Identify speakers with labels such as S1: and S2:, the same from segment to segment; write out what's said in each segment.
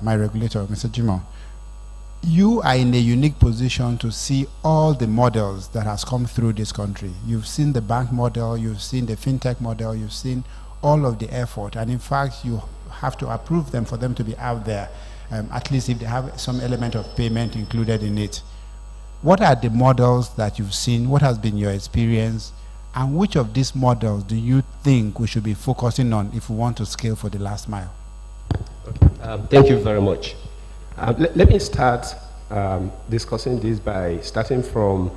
S1: my regulator, Mr. Jimoh. You are in a unique position to see all the models that has come through this country. You've seen the bank model, you've seen the fintech model, you've seen all of the effort, and in fact, you have to approve them for them to be out there, at least if they have some element of payment included in it. What are the models that you've seen? What has been your experience? And which of these models do you think we should be focusing on if we want to scale for the last mile?
S2: Thank you very much. Let me start discussing this by starting from,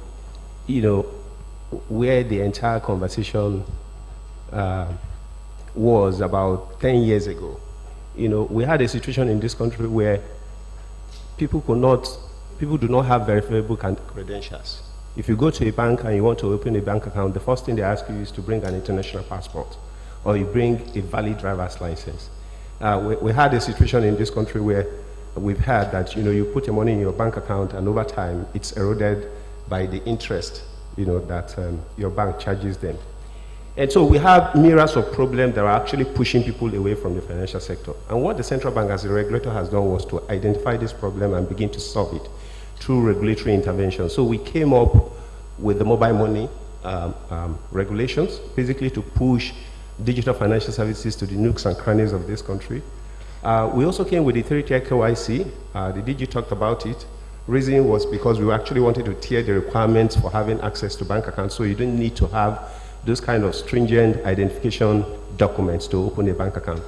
S2: where the entire conversation was about 10 years ago. We had a situation in this country where people do not have verifiable credentials. If you go to a bank and you want to open a bank account, the first thing they ask you is to bring an international passport, or you bring a valid driver's license. We had a situation in this country where we've had that, you put your money in your bank account and over time it's eroded by the interest, that your bank charges them. And so we have myriads of problems that are actually pushing people away from the financial sector. And what the central bank as a regulator has done was to identify this problem and begin to solve it through regulatory intervention. So we came up with the mobile money regulations, basically to push digital financial services to the nooks and crannies of this country. We also came with the 3-tier KYC. The DG talked about it. Reason was because we actually wanted to tier the requirements for having access to bank accounts, so you didn't need to have those kind of stringent identification documents to open a bank account.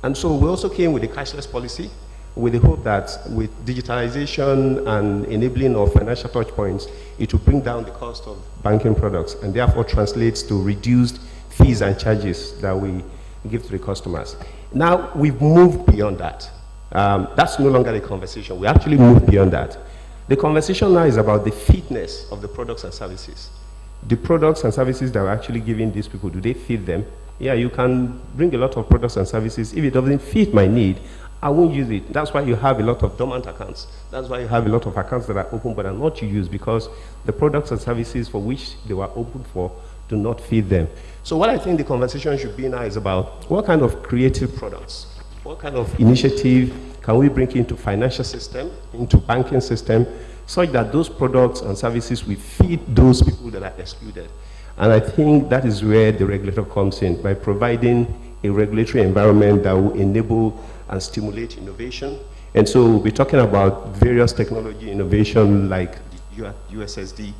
S2: And so we also came with a cashless policy with the hope that with digitalization and enabling of financial touch points, it will bring down the cost of banking products and therefore translates to reduced fees and charges that we give to the customers. Now, we've moved beyond that. That's no longer the conversation. We actually moved beyond that. The conversation now is about the fitness of the products and services. The products and services that we're actually giving these people, do they fit them? Yeah, you can bring a lot of products and services. If it doesn't fit my need, I won't use it. That's why you have a lot of dormant accounts. That's why you have a lot of accounts that are open but are not used, because the products and services for which they were open for do not fit them. So what I think the conversation should be now is about what kind of creative products, what kind of initiative can we bring into financial system, into banking system, such that those products and services will fit those people that are excluded. And I think that is where the regulator comes in, by providing a regulatory environment that will enable and stimulate innovation. And so we'll be talking about various technology innovation like the USSD,